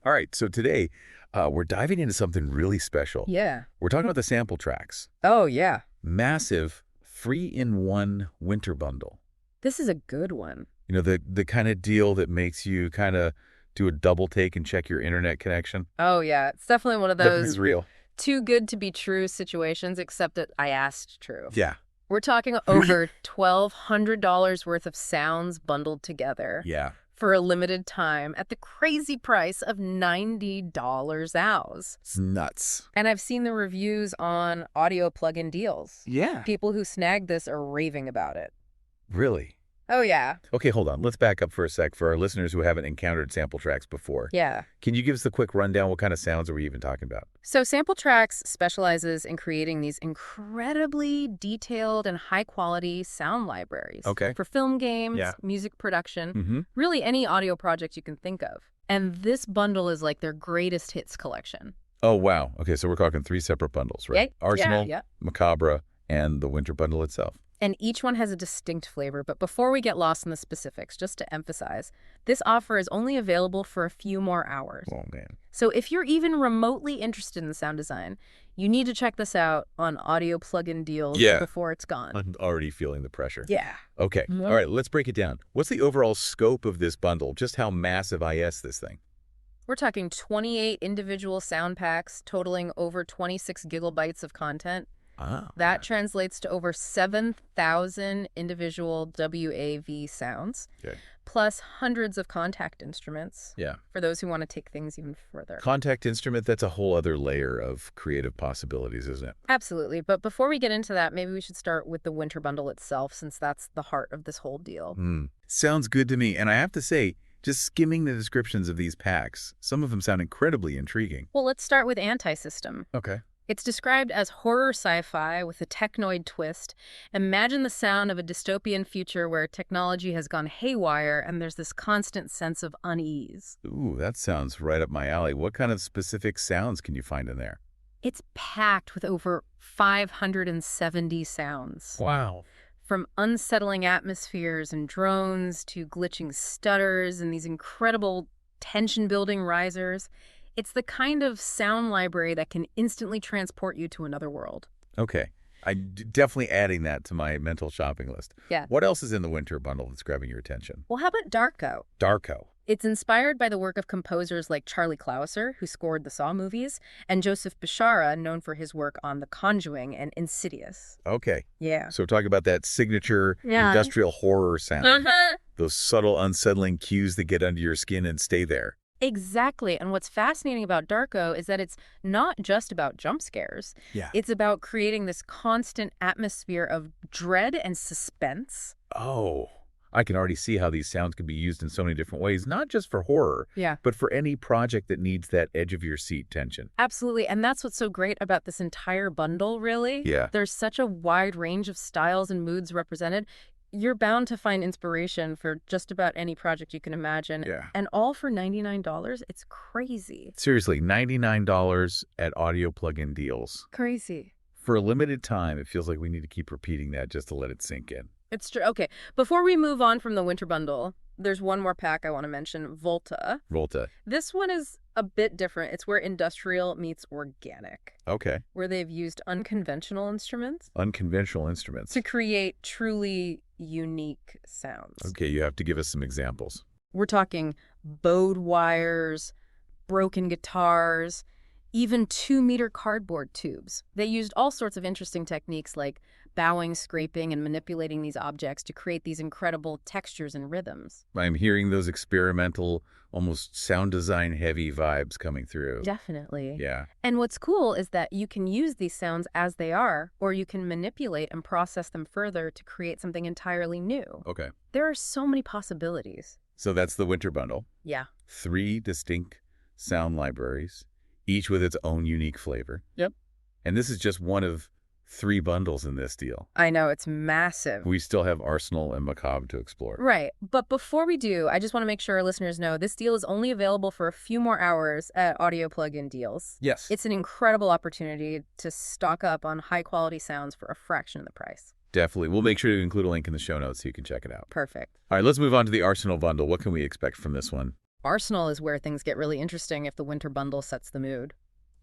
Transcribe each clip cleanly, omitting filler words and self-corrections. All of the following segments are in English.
All right, so today we're diving into something really special. Yeah. We're talking about the Sampletraxx Oh, yeah. Massive 3-in-1 winter bundle. This is a good one. You know, the kind of deal that makes you kind of do a double take and check your internet connection. Oh, yeah. It's definitely one of That those is real. too good to be true situations, except that I asked true. Yeah. We're talking over $1,200 worth of sounds bundled together Yeah. for a limited time at the crazy price of $90 ours. It's nuts. And I've seen the reviews on audio plug-in deals. Yeah. People who snagged this are raving about it. Really? Oh, yeah. Okay, hold on. Let's back up for a sec for our listeners who haven't encountered Sampletraxx before. Yeah. Can you give us the quick rundown? What kind of sounds are we even talking about? So Sampletraxx specializes in creating these incredibly detailed and high-quality sound libraries. Okay. For film games, Yeah. music production, Mm-hmm. really any audio project you can think of. And this bundle is like their greatest hits collection. Oh, wow. Okay, so we're talking 3 separate bundles, right? Yeah. Arsenal, Yeah. Macabre, and the winter bundle itself. And each one has a distinct flavor. But before we get lost in the specifics, just to emphasize, this offer is only available for a few more hours. Oh, man. So if you're even remotely interested in sound design, you need to check this out on audio plug-in deals before it's gone. I'm already feeling the pressure. Yeah. Okay. Mhm. All right, let's break it down. What's the overall scope of this bundle? Just how massive is this thing? We're talking 28 individual sound packs totaling over 26 gigabytes of content. Ah. That translates to over 7,000 individual WAV sounds, Okay. plus hundreds of Kontakt instruments. Yeah. For those who want to take things even further. Kontakt Instrument, that's a whole other layer of creative possibilities, isn't it? Absolutely. But before we get into that, maybe we should start with the winter bundle itself, since that's the heart of this whole deal. Sounds good to me. And I have to say, just skimming the descriptions of these packs, some of them sound incredibly intriguing. Well, let's start with Anti-System. Okay. It's described as horror sci-fi with a technoid twist. Imagine the sound of a dystopian future where technology has gone haywire and there's this constant sense of unease. Ooh, that sounds right up my alley. What kind of specific sounds can you find in there? It's packed with over 570 sounds. Wow. From unsettling atmospheres and drones to glitching stutters and these incredible tension-building risers. It's the kind of sound library that can instantly transport you to another world. Okay. Definitely adding that to my mental shopping list. Yeah. What else is in the winter bundle that's grabbing your attention? Well, how about Darko? Darko. It's inspired by the work of composers like Charlie Clouser, who scored the Saw movies, and Joseph Bishara, known for his work on The Conjuring and Insidious. Okay. Yeah. So we're talking about that signature industrial horror sound. Those subtle, unsettling cues that get under your skin and stay there. Exactly. And what's fascinating about Darko is that it's not just about jump scares. Yeah. It's about creating this constant atmosphere of dread and suspense. Oh, I can already see how these sounds could be used in so many different ways, not just for horror, but for any project that needs that edge-of-your-seat tension. Absolutely. And that's what's so great about this entire bundle, really. Yeah. There's such a wide range of styles and moods represented. You're bound to find inspiration for just about any project you can imagine. Yeah. And all for $99? It's crazy. Seriously, $99 at audio plug-in deals. Crazy. For a limited time, it feels like we need to keep repeating that just to let it sink in. It's true. Okay, before we move on from the winter bundle, there's one more pack I want to mention, Volta. Volta. This one is a bit different. It's where industrial meets organic. Okay. Where they've used unconventional instruments. Unconventional instruments. To create truly unique sounds. Okay, you have to give us some examples. We're talking bowed wires, broken guitars, even 2-meter cardboard tubes. They used all sorts of interesting techniques like bowing, scraping, and manipulating these objects to create these incredible textures and rhythms. I'm hearing those experimental, almost sound design heavy vibes coming through. Definitely. Yeah. And what's cool is that you can use these sounds as they are, or you can manipulate and process them further to create something entirely new. Okay. There are so many possibilities. So that's the winter bundle. Yeah. 3 distinct sound libraries, each with its own unique flavor. Yep. And this is just one of 3 bundles in this deal. I know, it's massive. We still have Arsenal and Macabre to explore. Right. But before we do, I just want to make sure our listeners know this deal is only available for a few more hours at Audio Plug-in Deals. Yes. It's an incredible opportunity to stock up on high-quality sounds for a fraction of the price. Definitely. We'll make sure to include a link in the show notes so you can check it out. Perfect. All right, let's move on to the Arsenal bundle. What can we expect from this one? Arsenal is where things get really interesting if the winter bundle sets the mood.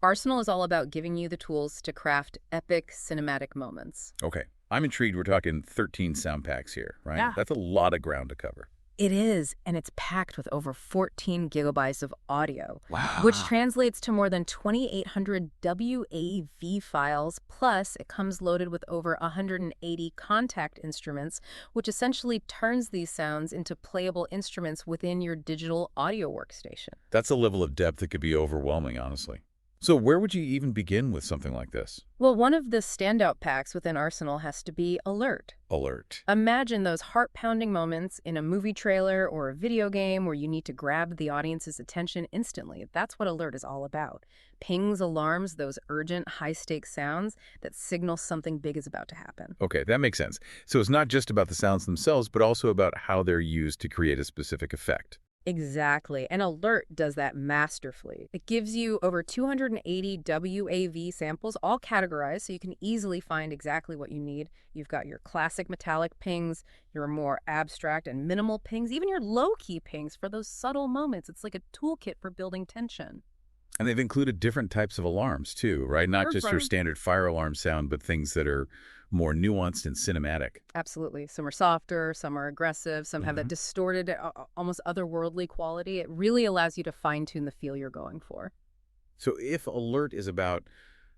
Arsenal is all about giving you the tools to craft epic cinematic moments. Okay. I'm intrigued. We're talking 13 sound packs here, right? Yeah. That's a lot of ground to cover. It is, and it's packed with over 14 gigabytes of audio, Wow. which translates to more than 2,800 WAV files, plus it comes loaded with over 180 Kontakt Instruments, which essentially turns these sounds into playable instruments within your digital audio workstation. That's a level of depth that could be overwhelming, honestly. So where would you even begin with something like this? Well, one of the standout packs within Arsenal has to be Alert. Alert. Imagine those heart-pounding moments in a movie trailer or a video game where you need to grab the audience's attention instantly. That's what Alert is all about. Pings, alarms, those urgent, high-stakes sounds that signal something big is about to happen. Okay, that makes sense. So it's not just about the sounds themselves, but also about how they're used to create a specific effect. Exactly. And Alert does that masterfully. It gives you over 280 WAV samples, all categorized, so you can easily find exactly what you need. You've got your classic metallic pings, your more abstract and minimal pings, even your low-key pings for those subtle moments. It's like a toolkit for building tension. And they've included different types of alarms, too, right? Not just your standard fire alarm sound, but things that are more nuanced and cinematic. Absolutely. Some are softer, some are aggressive, some have that distorted, almost otherworldly quality. It really allows you to fine-tune the feel you're going for. So if Alert is about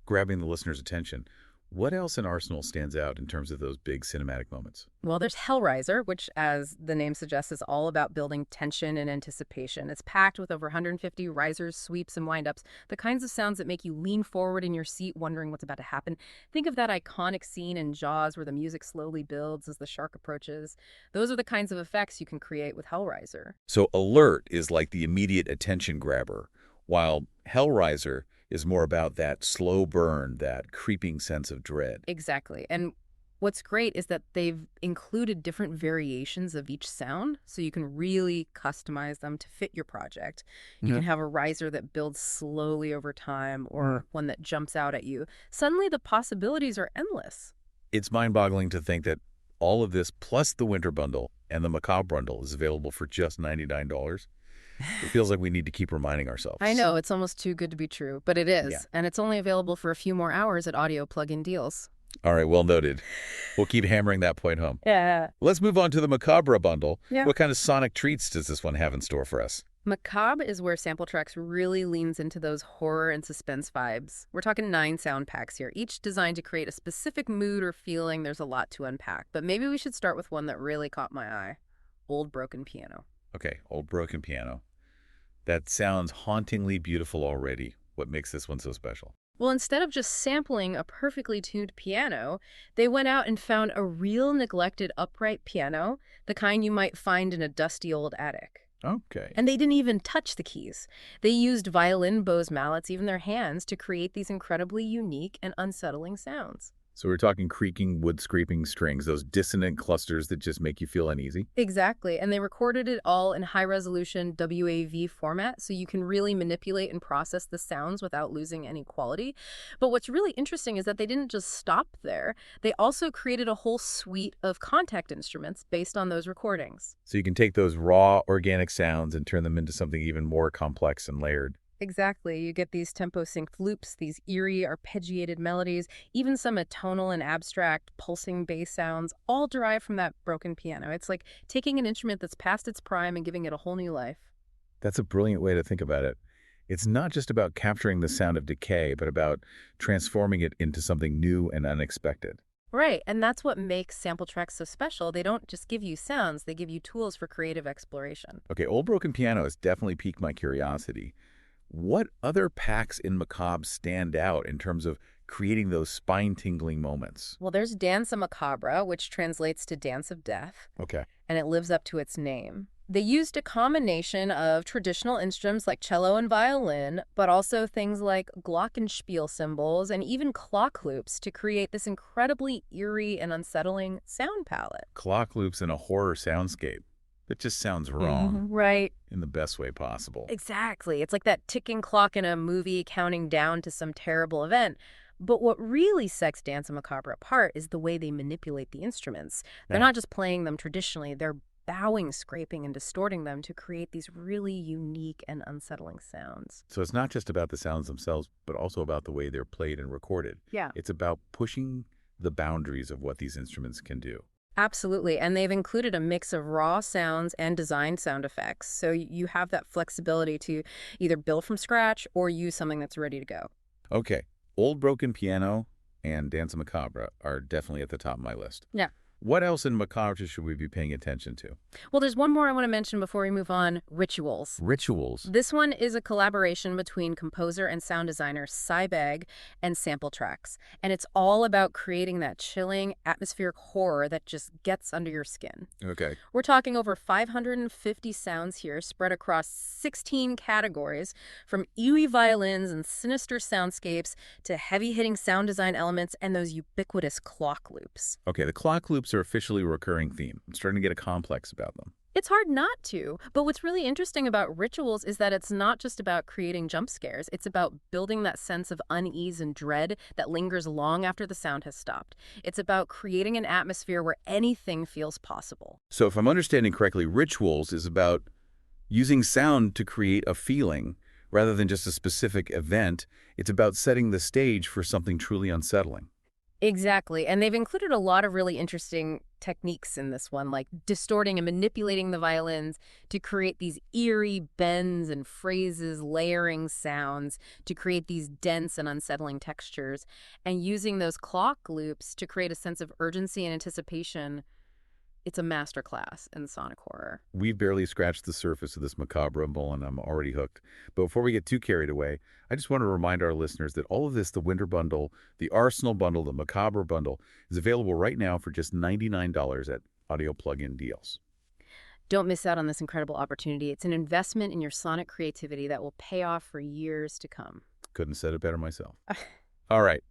grabbing the listener's attention, what else in Arsenal stands out in terms of those big cinematic moments? Well, there's Hellraiser, which, as the name suggests, is all about building tension and anticipation. It's packed with over 150 risers, sweeps, and windups, the kinds of sounds that make you lean forward in your seat wondering what's about to happen. Think of that iconic scene in Jaws where the music slowly builds as the shark approaches. Those are the kinds of effects you can create with Hellraiser. So Alert is like the immediate attention grabber, while Hellraiser is more about that slow burn, that creeping sense of dread. Exactly. And what's great is that they've included different variations of each sound, so you can really customize them to fit your project. You can have a riser that builds slowly over time or one that jumps out at you. Suddenly, the possibilities are endless. It's mind-boggling to think that all of this, plus the winter bundle and the macabre bundle, is available for just $99. It feels like we need to keep reminding ourselves. I know, it's almost too good to be true, but it is. Yeah. And it's only available for a few more hours at Audio Plug-in Deals. All right, well noted. We'll keep hammering that point home. Yeah. Let's move on to the macabre bundle. Yeah. What kind of sonic treats does this one have in store for us? Macabre is where Sampletraxx really leans into those horror and suspense vibes. We're talking 9 sound packs here, each designed to create a specific mood or feeling. There's a lot to unpack, but maybe we should start with one that really caught my eye. Old Broken Piano. Okay, Old Broken Piano. That sounds hauntingly beautiful already. What makes this one so special? Well, instead of just sampling a perfectly tuned piano, they went out and found a real neglected upright piano, the kind you might find in a dusty old attic. Okay. And they didn't even touch the keys. They used violin bows, mallets, even their hands to create these incredibly unique and unsettling sounds. So we're talking creaking, wood-scraping strings, those dissonant clusters that just make you feel uneasy? Exactly, and they recorded it all in high-resolution WAV format, so you can really manipulate and process the sounds without losing any quality. But what's really interesting is that they didn't just stop there. They also created a whole suite of Kontakt instruments based on those recordings. So you can take those raw, organic sounds and turn them into something even more complex and layered. Exactly. You get these tempo-synced loops, these eerie, arpeggiated melodies, even some atonal and abstract pulsing bass sounds, all derived from that broken piano. It's like taking an instrument that's past its prime and giving it a whole new life. That's a brilliant way to think about it. It's not just about capturing the sound of decay, but about transforming it into something new and unexpected. Right, and that's what makes Sampletraxx so special. They don't just give you sounds, they give you tools for creative exploration. Okay, Old Broken Piano has definitely piqued my curiosity. What other packs in Macabre stand out in terms of creating those spine-tingling moments? Well, there's Danza Macabre, which translates to Dance of Death. Okay. And it lives up to its name. They used a combination of traditional instruments like cello and violin, but also things like glockenspiel cymbals and even clock loops to create this incredibly eerie and unsettling sound palette. Clock loops in a horror soundscape. It just sounds wrong. Right. In the best way possible. Exactly. It's like that ticking clock in a movie counting down to some terrible event. But what really sets Danza Macabre apart is the way they manipulate the instruments. They're not just playing them traditionally, they're bowing, scraping, and distorting them to create these really unique and unsettling sounds. So it's not just about the sounds themselves, but also about the way they're played and recorded. Yeah. It's about pushing the boundaries of what these instruments can do. Absolutely. And they've included a mix of raw sounds and designed sound effects. So you have that flexibility to either build from scratch or use something that's ready to go. Okay, Old Broken Piano and Danza Macabre are definitely at the top of my list. Yeah. What else in macabre should we be paying attention to? Well, there's one more I want to mention before we move on, Rituals. Rituals. This one is a collaboration between composer and sound designer Cybeg and Sampletraxx, and it's all about creating that chilling, atmospheric horror that just gets under your skin. Okay. We're talking over 550 sounds here, spread across 16 categories, from eerie violins and sinister soundscapes to heavy-hitting sound design elements and those ubiquitous clock loops. Okay, the clock loops are officially a recurring theme. I'm starting to get a complex about them. It's hard not to, but what's really interesting about Rituals is that it's not just about creating jump scares. It's about building that sense of unease and dread that lingers long after the sound has stopped. It's about creating an atmosphere where anything feels possible. So if I'm understanding correctly, Rituals is about using sound to create a feeling rather than just a specific event. It's about setting the stage for something truly unsettling. Exactly. And they've included a lot of really interesting techniques in this one, like distorting and manipulating the violins to create these eerie bends and phrases, layering sounds to create these dense and unsettling textures, and using those clock loops to create a sense of urgency and anticipation. It's a masterclass in sonic horror. We've barely scratched the surface of this macabre rumble, and I'm already hooked. But before we get too carried away, I just want to remind our listeners that all of this, the Winter Bundle, the Arsenal Bundle, the Macabre Bundle, is available right now for just $99 at Audio Plug-in Deals. Don't miss out on this incredible opportunity. It's an investment in your sonic creativity that will pay off for years to come. Couldn't have said it better myself. All right.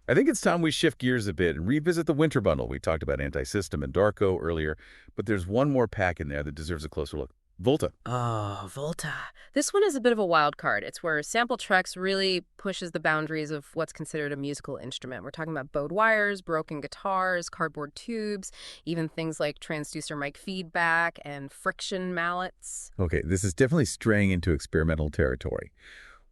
I think it's time we shift gears a bit and revisit the Winter Bundle. We talked about Anti-System and Darko earlier, but there's one more pack in there that deserves a closer look. Volta. Oh, Volta. This one is a bit of a wild card. It's where Sampletraxx really pushes the boundaries of what's considered a musical instrument. We're talking about bowed wires, broken guitars, cardboard tubes, even things like transducer mic feedback and friction mallets. Okay, this is definitely straying into experimental territory.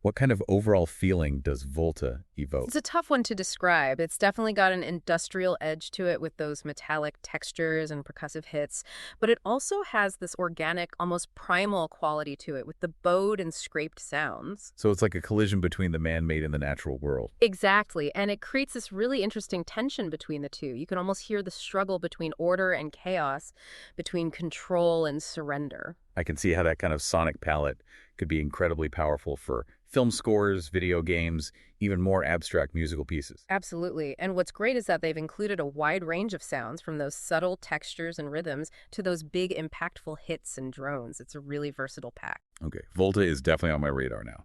What kind of overall feeling does Volta evoke? It's a tough one to describe. It's definitely got an industrial edge to it with those metallic textures and percussive hits, but it also has this organic, almost primal quality to it with the bowed and scraped sounds. So it's like a collision between the man-made and the natural world. Exactly, and it creates this really interesting tension between the two. You can almost hear the struggle between order and chaos, between control and surrender. I can see how that kind of sonic palette could be incredibly powerful for film scores, video games, even more abstract musical pieces. Absolutely. And what's great is that they've included a wide range of sounds, from those subtle textures and rhythms to those big, impactful hits and drones. It's a really versatile pack. Okay, Volta is definitely on my radar now.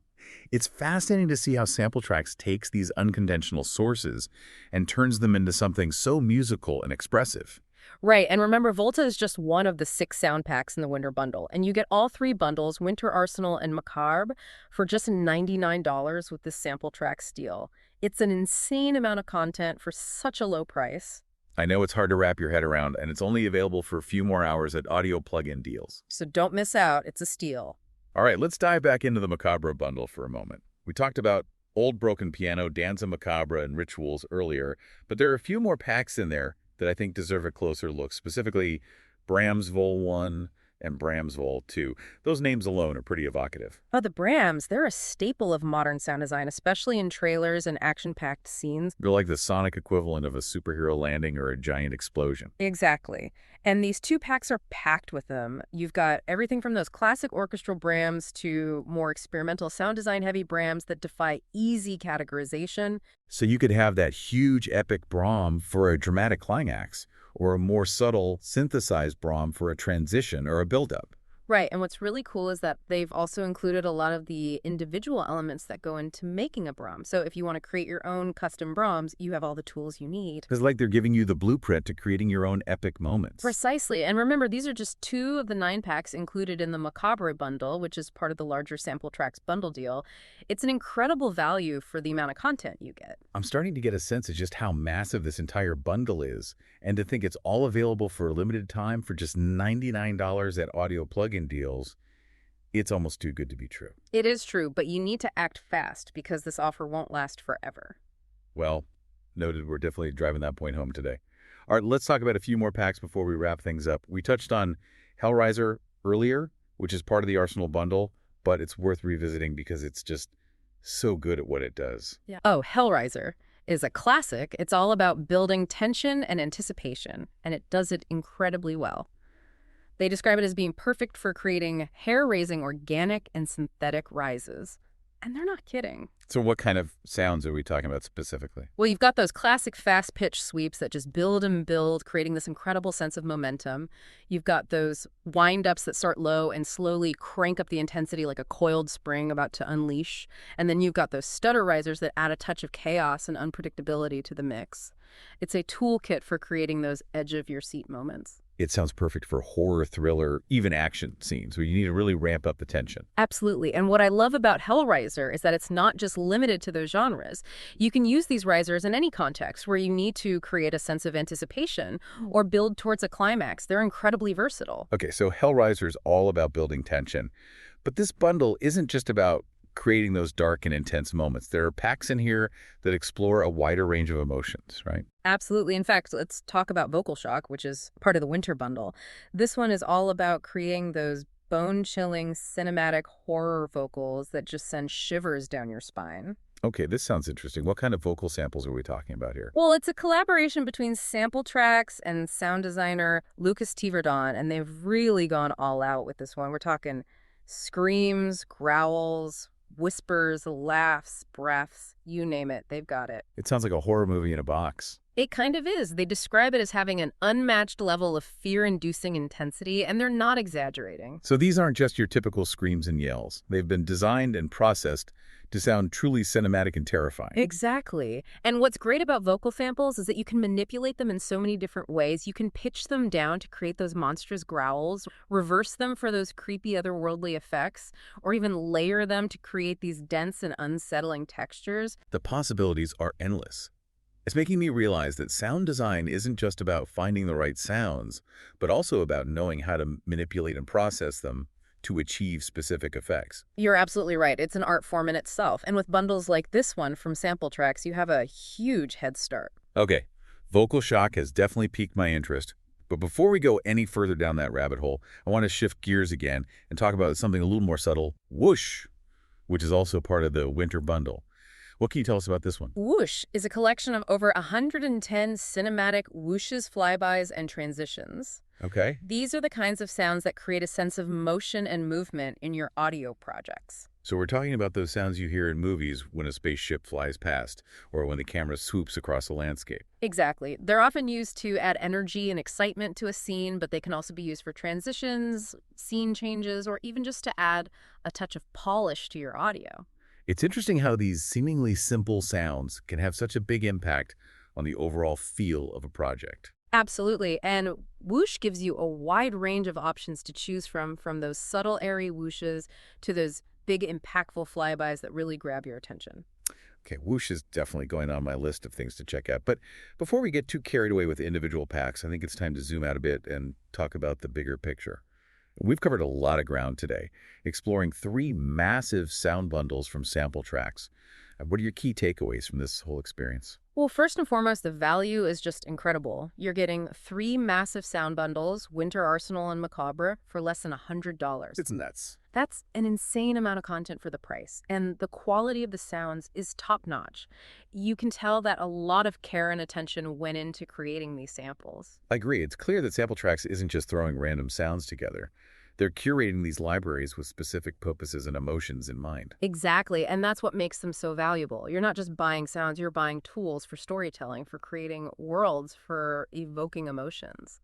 It's fascinating to see how Sampletraxx takes these unconventional sources and turns them into something so musical and expressive. Right, and remember, Volta is just one of the 6 sound packs in the Winter Bundle, and you get all 3 bundles, Winter Arsenal and Macabre, for just $99 with this Sampletraxx deal. It's an insane amount of content for such a low price. I know it's hard to wrap your head around, and it's only available for a few more hours at Audio Plug-in Deals. So don't miss out. It's a steal. All right, let's dive back into the Macabre Bundle for a moment. We talked about Old Broken Piano, Danza Macabre, and Rituals earlier, but there are a few more packs in there that I think deserve a closer look, specifically Brahms Vol 1 and Brahms Vol 2. Those names alone are pretty evocative. Oh, the Brahms, they're a staple of modern sound design, especially in trailers and action-packed scenes. They're like the sonic equivalent of a superhero landing or a giant explosion. Exactly. And these 2 packs are packed with them. You've got everything from those classic orchestral Brahms to more experimental sound design heavy Brahms that defy easy categorization. So you could have that huge epic Brahm for a dramatic climax, or a more subtle synthesized Brahm for a transition or a buildup. Right, and what's really cool is that they've also included a lot of the individual elements that go into making a Brahm. So if you want to create your own custom Brahms, you have all the tools you need. It's like they're giving you the blueprint to creating your own epic moments. Precisely. And remember, these are just 2 of the 9 packs included in the Macabre bundle, which is part of the larger Sampletraxx bundle deal. It's an incredible value for the amount of content you get. I'm starting to get a sense of just how massive this entire bundle is, and to think it's all available for a limited time for just $99 at audio plug-in deals, it's almost too good to be true. It is true, but you need to act fast because this offer won't last forever. Well, noted. We're definitely driving that point home today. All right, let's talk about a few more packs before we wrap things up. We touched on Hellraiser earlier, which is part of the Arsenal bundle, but it's worth revisiting because it's just so good at what it does. Yeah. Oh, Hellraiser is a classic. It's all about building tension and anticipation, and it does it incredibly well. They describe it as being perfect for creating hair-raising organic and synthetic rises. And they're not kidding. So what kind of sounds are we talking about specifically? Well, you've got those classic fast-pitch sweeps that just build and build, creating this incredible sense of momentum. You've got those wind-ups that start low and slowly crank up the intensity like a coiled spring about to unleash. And then you've got those stutter risers that add a touch of chaos and unpredictability to the mix. It's a toolkit for creating those edge-of-your-seat moments. It sounds perfect for horror, thriller, even action scenes where you need to really ramp up the tension. Absolutely. And what I love about Hellraiser is that it's not just limited to those genres. You can use these risers in any context where you need to create a sense of anticipation or build towards a climax. They're incredibly versatile. Okay, so Hellraiser is all about building tension. But this bundle isn't just about creating those dark and intense moments. There are packs in here that explore a wider range of emotions, right? Absolutely. In fact, let's talk about Vocal Shock, which is part of the Winter Bundle. This one is all about creating those bone-chilling cinematic horror vocals that just send shivers down your spine. Okay, this sounds interesting. What kind of vocal samples are we talking about here? Well, it's a collaboration between Sampletraxx and sound designer Lucas Tiverdon, and they've really gone all out with this one. We're talking screams, growls, whispers, laughs, breaths, you name it, they've got it. It sounds like a horror movie in a box. It kind of is. They describe it as having an unmatched level of fear-inducing intensity, and they're not exaggerating. So these aren't just your typical screams and yells. They've been designed and processed to sound truly cinematic and terrifying. Exactly. And what's great about vocal samples is that you can manipulate them in so many different ways. You can pitch them down to create those monstrous growls, reverse them for those creepy otherworldly effects, or even layer them to create these dense and unsettling textures. The possibilities are endless. It's making me realize that sound design isn't just about finding the right sounds, but also about knowing how to manipulate and process them to achieve specific effects. You're absolutely right. It's an art form in itself. And with bundles like this one from Sampletraxx, you have a huge head start. Okay, Vocal Shock has definitely piqued my interest. But before we go any further down that rabbit hole, I want to shift gears again and talk about something a little more subtle, Whoosh, which is also part of the Winter Bundle. What can you tell us about this one? Whoosh is a collection of over 110 cinematic whooshes, flybys, and transitions. Okay. These are the kinds of sounds that create a sense of motion and movement in your audio projects. So we're talking about those sounds you hear in movies when a spaceship flies past or when the camera swoops across a landscape. Exactly. They're often used to add energy and excitement to a scene, but they can also be used for transitions, scene changes, or even just to add a touch of polish to your audio. It's interesting how these seemingly simple sounds can have such a big impact on the overall feel of a project. Absolutely. And Whoosh gives you a wide range of options to choose from those subtle, airy whooshes to those big, impactful flybys that really grab your attention. Okay, Whoosh is definitely going on my list of things to check out. But before we get too carried away with individual packs, I think it's time to zoom out a bit and talk about the bigger picture. We've covered a lot of ground today, exploring 3 massive sound bundles from Sampletraxx. What are your key takeaways from this whole experience? Well, first and foremost, the value is just incredible. You're getting 3 massive sound bundles, Winter Arsenal and Macabre, for less than $100. It's nuts. That's an insane amount of content for the price, and the quality of the sounds is top-notch. You can tell that a lot of care and attention went into creating these samples. I agree. It's clear that Sampletraxx isn't just throwing random sounds together. They're curating these libraries with specific purposes and emotions in mind. Exactly, and that's what makes them so valuable. You're not just buying sounds, you're buying tools for storytelling, for creating worlds, for evoking emotions.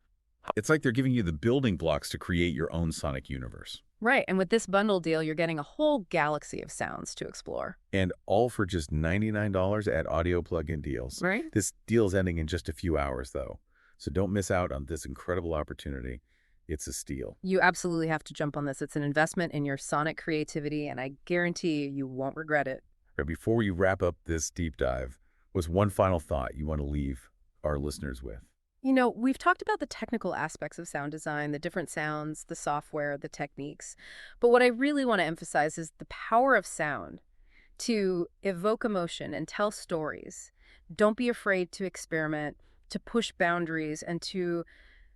It's like they're giving you the building blocks to create your own sonic universe. Right, and with this bundle deal, you're getting a whole galaxy of sounds to explore. And all for just $99 at Audio Plug-in Deals. Right? This deal's ending in just a few hours, though. So don't miss out on this incredible opportunity. It's a steal. You absolutely have to jump on this. It's an investment in your sonic creativity, and I guarantee you won't regret it. Right, before we wrap up this deep dive, what's one final thought you want to leave our listeners with? You know, we've talked about the technical aspects of sound design, the different sounds, the software, the techniques. But what I really want to emphasize is the power of sound to evoke emotion and tell stories. Don't be afraid to experiment, to push boundaries, and to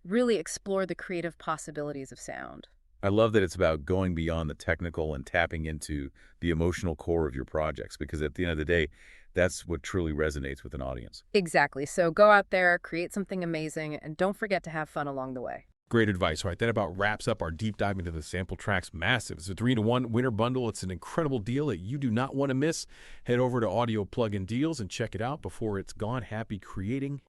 really explore the creative possibilities of sound. I love that it's about going beyond the technical and tapping into the emotional core of your projects, because at the end of the day, that's what truly resonates with an audience. Exactly. So go out there, create something amazing, and don't forget to have fun along the way. Great advice, right? That about wraps up our deep dive into the Sampletraxx Massive. It's a 3-in-1 winter bundle. It's an incredible deal that you do not want to miss. Head over to Audio Plug-in Deals and check it out before it's gone. Happy creating